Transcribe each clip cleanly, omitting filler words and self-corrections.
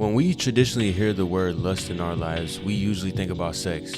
When we traditionally hear the word lust in our lives, we usually think about sex.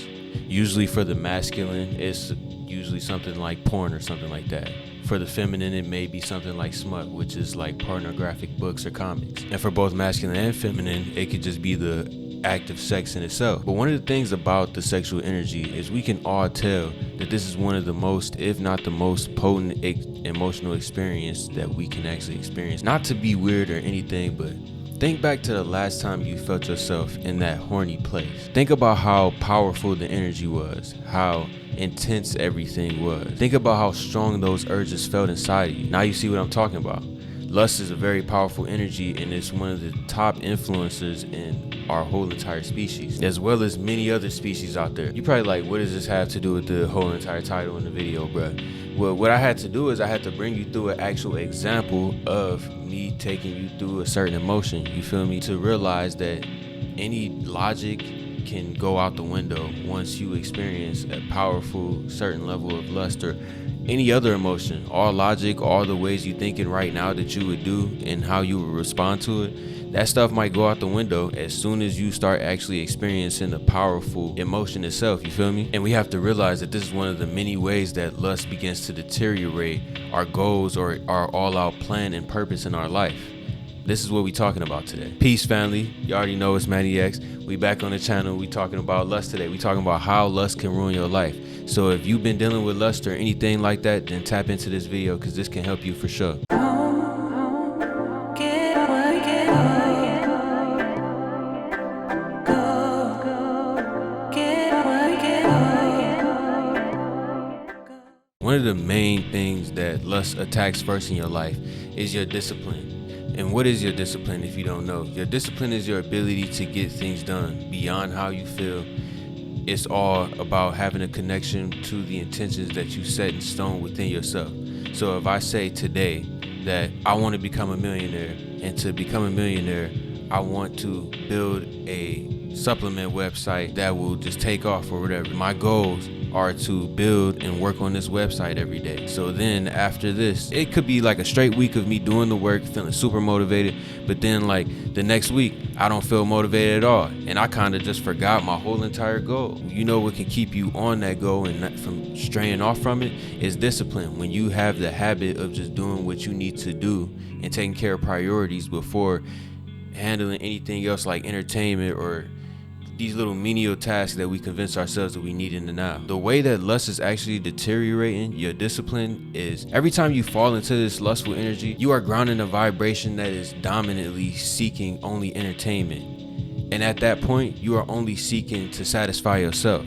Usually for the masculine, it's usually something like porn or something like that. For the feminine, it may be something like smut, which is like pornographic books or comics. And for both masculine and feminine, it could just be the act of sex in itself. But one of the things about the sexual energy is we can all tell that this is one of the most, if not the most potent emotional experience that we can actually experience. Not to be weird or anything, but think back to the last time you felt yourself in that horny place. Think about how powerful the energy was, how intense everything was. Think about how strong those urges felt inside of you. Now you see what I'm talking about. Lust is a very powerful energy, and it's one of the top influencers in our whole entire species, as well as many other species out there. You probably like, what does this have to do with the whole entire title in the video, bruh? Well, what I had to do is I had to bring you through an actual example of me taking you through a certain emotion, you feel me? To realize that any logic can go out the window once you experience a powerful certain level of lust or any other emotion. All logic, all the ways you thinking right now that you would do and how you would respond to it, that stuff might go out the window as soon as you start actually experiencing the powerful emotion itself, you feel me? And we have to realize that this is one of the many ways that lust begins to deteriorate our goals or our all-out plan and purpose in our life. This is what we talking about today. Peace, family. You already know it's Manny X. We back on the channel. We talking about lust today. We talking about how lust can ruin your life. So if you've been dealing with lust or anything like that, then tap into this video because this can help you for sure. One of the main things that lust attacks first in your life is your discipline. And what is your discipline if you don't know? Your discipline is your ability to get things done beyond how you feel. It's all about having a connection to the intentions that you set in stone within yourself. So if I say today that I want to become a millionaire, and to become a millionaire, I want to build a supplement website that will just take off or whatever. My goals are to build and work on this website every day. So then after this, it could be like a straight week of me doing the work, feeling super motivated, but then like the next week, I don't feel motivated at all. And I kind of just forgot my whole entire goal. You know what can keep you on that goal and not from straying off from it is discipline. When you have the habit of just doing what you need to do and taking care of priorities before handling anything else like entertainment or these little menial tasks that we convince ourselves that we need in the now. The way that lust is actually deteriorating your discipline is every time you fall into this lustful energy, you are grounding a vibration that is dominantly seeking only entertainment. And at that point, you are only seeking to satisfy yourself.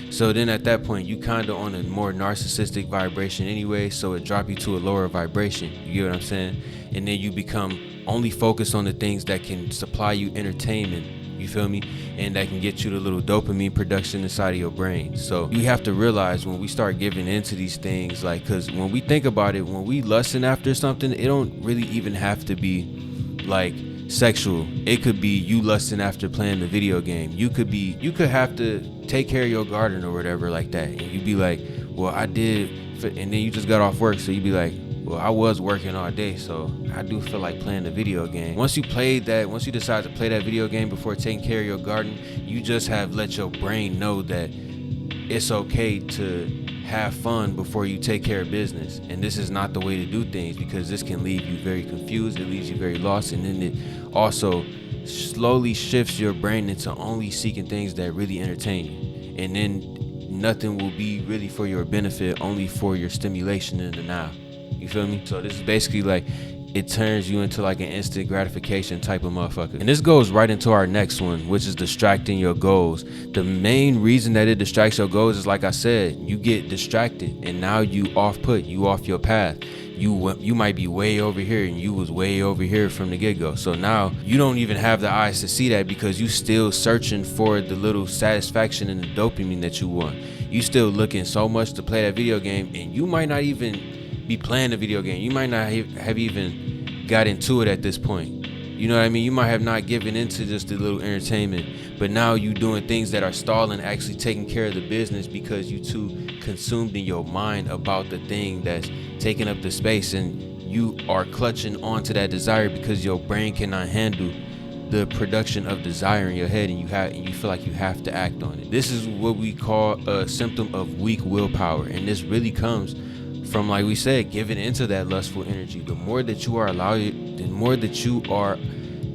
So then at that point, you kind of on a more narcissistic vibration anyway, so it drop you to a lower vibration. You get what I'm saying? And then you become only focused on the things that can supply you entertainment. You feel me? And that can get you the little dopamine production inside of your brain. So you have to realize when we start giving into these things, like, because when we think about it, when we lusting after something, it don't really even have to be like sexual. It could be you lusting after playing the video game. You could have to take care of your garden or whatever like that. And you'd be like, well, I did. And then you just got off work. So you'd be like, well, I was working all day, so I do feel like playing the video game. Once you decide to play that video game before taking care of your garden, you just have let your brain know that it's okay to have fun before you take care of business. And this is not the way to do things, because this can leave you very confused, it leaves you very lost, and then it also slowly shifts your brain into only seeking things that really entertain you. And then nothing will be really for your benefit, only for your stimulation in the now. You feel me? So this is basically like, it turns you into like an instant gratification type of motherfucker. And this goes right into our next one, which is distracting your goals. The main reason that it distracts your goals is, like I said, you get distracted and now you off your path. You might be way over here and you was way over here from the get-go. So now you don't even have the eyes to see that, because you still searching for the little satisfaction and the dopamine that you want. You still looking so much to play that video game, and you might not even be playing the video game. You might not have even got into it at this point. You know what I mean? You might have not given into just the little entertainment, but now you doing things that are stalling, actually taking care of the business, because you too consumed in your mind about the thing that's taking up the space, and you are clutching onto that desire because your brain cannot handle the production of desire in your head, and you feel like you have to act on it. This is what we call a symptom of weak willpower, and this really comes from, like we said, giving into that lustful energy. The more that you are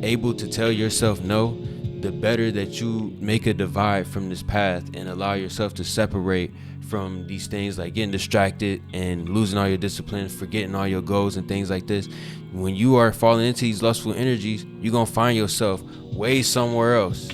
able to tell yourself no, the better that you make a divide from this path and allow yourself to separate from these things, like getting distracted and losing all your discipline, forgetting all your goals and things like this. When you are falling into these lustful energies, you're gonna find yourself way somewhere else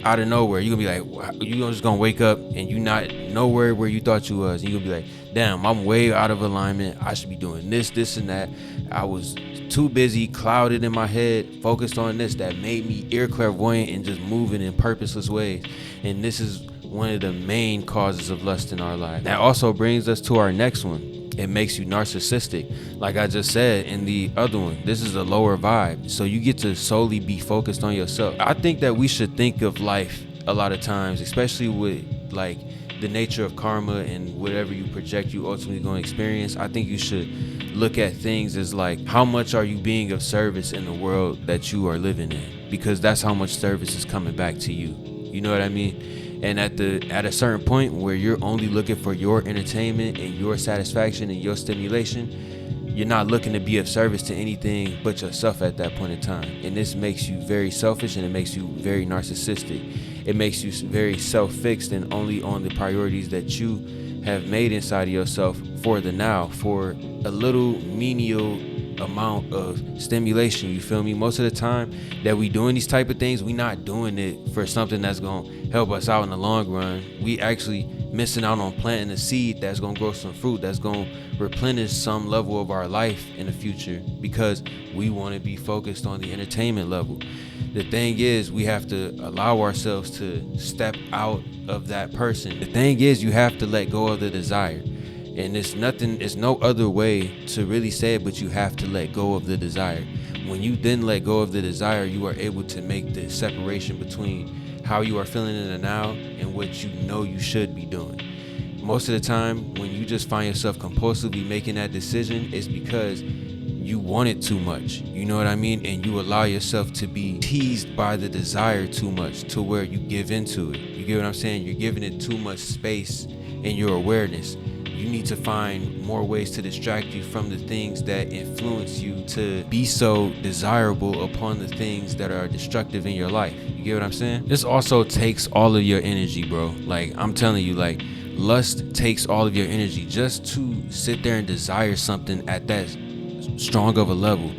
out of nowhere. You're gonna be like, you're just gonna wake up and you not nowhere where you thought you was, and you're gonna be like, damn, I'm way out of alignment. I should be doing this and that. I was too busy, clouded in my head, focused on this, that made me ear clairvoyant and just moving in purposeless ways. And this is one of the main causes of lust in our life. That also brings us to our next one. It makes you narcissistic. Like I just said in the other one, this is a lower vibe. So you get to solely be focused on yourself. I think that we should think of life a lot of times, especially with like the nature of karma and whatever you project, you ultimately going to experience. I think you should look at things as like, how much are you being of service in the world that you are living in? Because that's how much service is coming back to you. You know what I mean? And at a certain point where you're only looking for your entertainment and your satisfaction and your stimulation, you're not looking to be of service to anything but yourself at that point in time. And this makes you very selfish, and it makes you very narcissistic. It makes you very self-fixed and only on the priorities that you have made inside of yourself for the now, for a little menial amount of stimulation. You feel me? Most of the time that we doing these type of things, we not doing it for something that's gonna help us out in the long run. We actually missing out on planting a seed that's gonna grow some fruit, that's gonna replenish some level of our life in the future, because we want to be focused on the entertainment level. The thing is, we have to allow ourselves to step out of that person. The thing is, you have to let go of the desire. And it's no other way to really say it, but you have to let go of the desire. When you then let go of the desire, you are able to make the separation between how you are feeling in the now and what you know you should be doing. Most of the time, when you just find yourself compulsively making that decision, it's because you want it too much. You know what I mean? And you allow yourself to be teased by the desire too much, to where you give into it. You get what I'm saying? You're giving it too much space in your awareness. You need to find more ways to distract you from the things that influence you to be so desirable upon the things that are destructive in your life. You get what I'm saying? This also takes all of your energy, bro. Like, I'm telling you, like, lust takes all of your energy. Just to sit there and desire something at that strong of a level.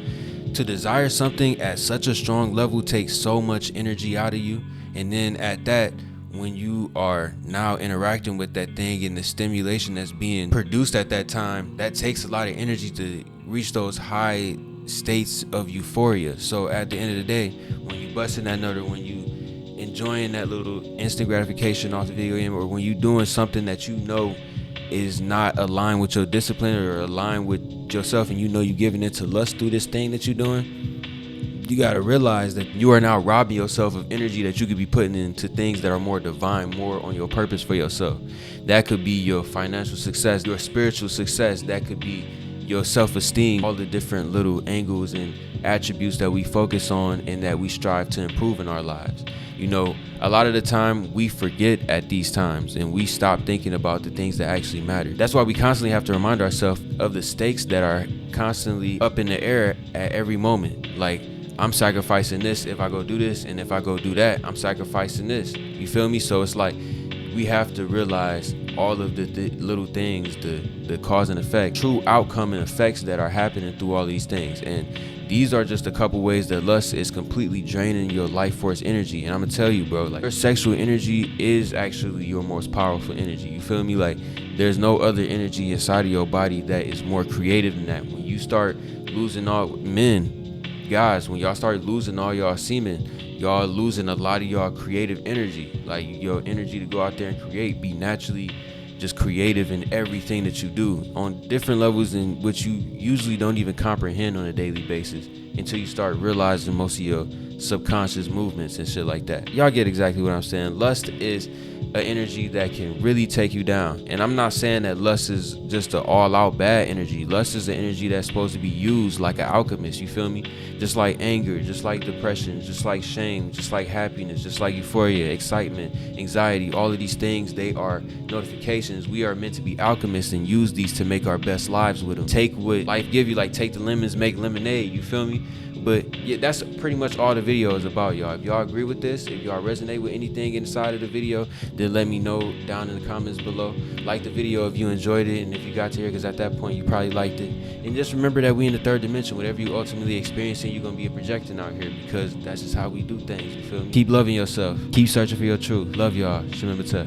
To desire something at such a strong level takes so much energy out of you. And then at that, when you are now interacting with that thing and the stimulation that's being produced at that time, that takes a lot of energy to reach those high states of euphoria. So at the end of the day, when you busting that nut, or when you enjoying that little instant gratification off the video game, or when you doing something that you know is not aligned with your discipline or aligned with yourself, and you know you're giving into lust through this thing that you're doing, you got to realize that you are now robbing yourself of energy that you could be putting into things that are more divine, more on your purpose for yourself. That could be your financial success, your spiritual success. That could be your self-esteem, all the different little angles and attributes that we focus on and that we strive to improve in our lives. You know, a lot of the time we forget at these times, and we stop thinking about the things that actually matter. That's why we constantly have to remind ourselves of the stakes that are constantly up in the air at every moment. Like, I'm sacrificing this if I go do this, and if I go do that, I'm sacrificing this. You feel me? So it's like, we have to realize all of the little things, the cause and effect, true outcome and effects that are happening through all these things. And these are just a couple ways that lust is completely draining your life force energy. And I'm gonna tell you, bro, like, your sexual energy is actually your most powerful energy. You feel me? Like, there's no other energy inside of your body that is more creative than that. When you start losing all guys, when y'all start losing all y'all semen, y'all losing a lot of y'all creative energy, like your energy to go out there and create, be naturally just creative in everything that you do on different levels in which you usually don't even comprehend on a daily basis, until you start realizing most of your subconscious movements and shit like that. Y'all get exactly what I'm saying. Lust is an energy that can really take you down. And I'm not saying that lust is just an all-out bad energy. Lust is an energy that's supposed to be used like an alchemist, you feel me? Just like anger, just like depression, just like shame, just like happiness, just like euphoria, excitement, anxiety, all of these things, they are notifications. We are meant to be alchemists and use these to make our best lives with them. Take what life give you, like take the lemons, make lemonade, you feel me? But yeah, that's pretty much all the video is about, y'all. If y'all agree with this, if y'all resonate with anything inside of the video, then let me know down in the comments below. Like the video if you enjoyed it, and if you got to here, because at that point you probably liked it. And just remember that we in the third dimension. Whatever you ultimately experiencing, you're gonna be a projecting out here, because that's just how we do things, you feel me? Keep loving yourself. Keep searching for your truth. Love y'all. Remember to